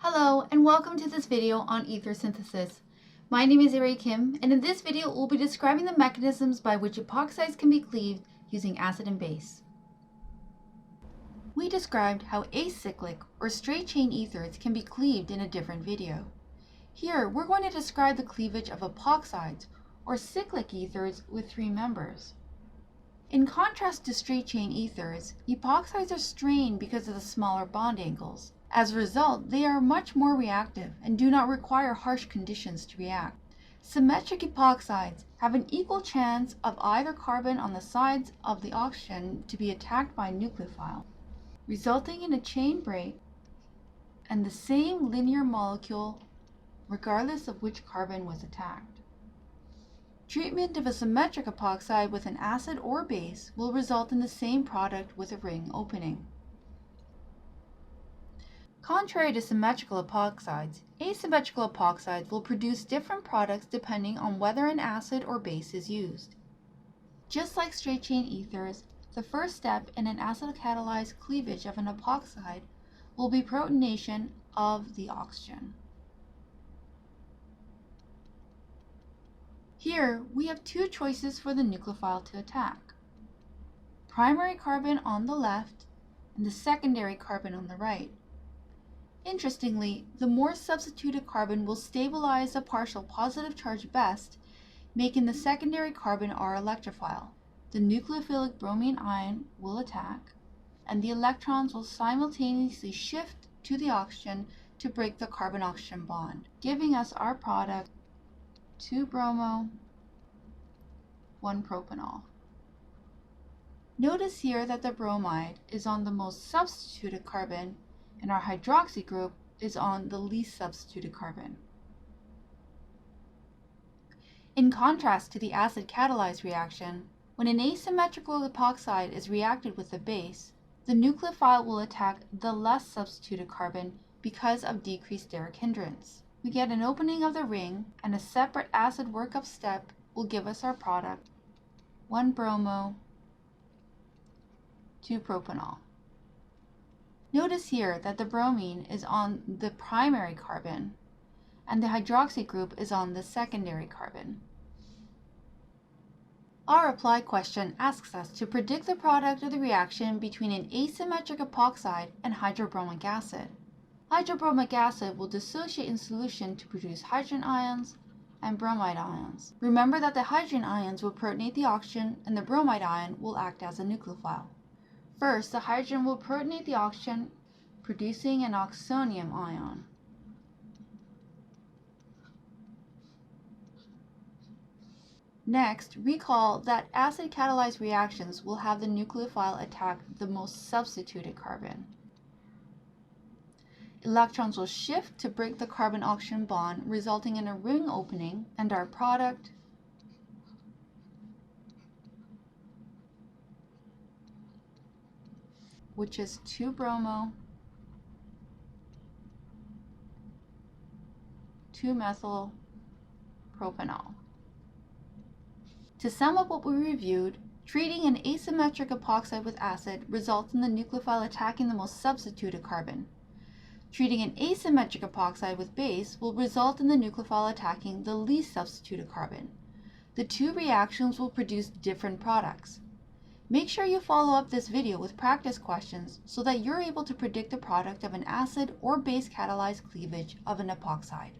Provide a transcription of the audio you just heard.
Hello and welcome to this video on ether synthesis. My name is Kim, and in this video we'll be describing the mechanisms by which epoxides can be cleaved using acid and base. We described how acyclic or straight chain ethers can be cleaved in a different video. Here we're going to describe the cleavage of epoxides or cyclic ethers with three members. In contrast to straight chain ethers, epoxides are strained because of the smaller bond angles. As a result, they are much more reactive and do not require harsh conditions to react. Symmetric epoxides have an equal chance of either carbon on the sides of the oxygen to be attacked by a nucleophile, resulting in a chain break and the same linear molecule regardless of which carbon was attacked. Treatment of a symmetric epoxide with an acid or base will result in the same product with a ring opening. Contrary to symmetrical epoxides, asymmetrical epoxides will produce different products depending on whether an acid or base is used. Just like straight chain ethers, the first step in an acid-catalyzed cleavage of an epoxide will be protonation of the oxygen. Here we have two choices for the nucleophile to attack: primary carbon on the left and the secondary carbon on the right. Interestingly, the more substituted carbon will stabilize the partial positive charge best, making the secondary carbon our electrophile. The nucleophilic bromine ion will attack, and the electrons will simultaneously shift to the oxygen to break the carbon-oxygen bond, giving us our product 2-bromo, 1-propanol. Notice here that the bromide is on the most substituted carbon and our hydroxy group is on the least substituted carbon. In contrast to the acid-catalyzed reaction, when an asymmetrical epoxide is reacted with a base, the nucleophile will attack the less substituted carbon because of decreased steric hindrance. We get an opening of the ring, and a separate acid workup step will give us our product 1-bromo, 2-propanol. Notice here that the bromine is on the primary carbon and the hydroxy group is on the secondary carbon. Our apply question asks us to predict the product of the reaction between an asymmetric epoxide and hydrobromic acid. Hydrobromic acid will dissociate in solution to produce hydrogen ions and bromide ions. Remember that the hydrogen ions will protonate the oxygen and the bromide ion will act as a nucleophile. First, the hydrogen will protonate the oxygen, producing an oxonium ion. Next, recall that acid-catalyzed reactions will have the nucleophile attack the most substituted carbon. Electrons will shift to break the carbon-oxygen bond, resulting in a ring opening, and our product which is 2-bromo, 2-methyl-propanol. To sum up what we reviewed, treating an asymmetric epoxide with acid results in the nucleophile attacking the most substituted carbon. Treating an asymmetric epoxide with base will result in the nucleophile attacking the least substituted carbon. The two reactions will produce different products. Make sure you follow up this video with practice questions so that you're able to predict the product of an acid or base catalyzed cleavage of an epoxide.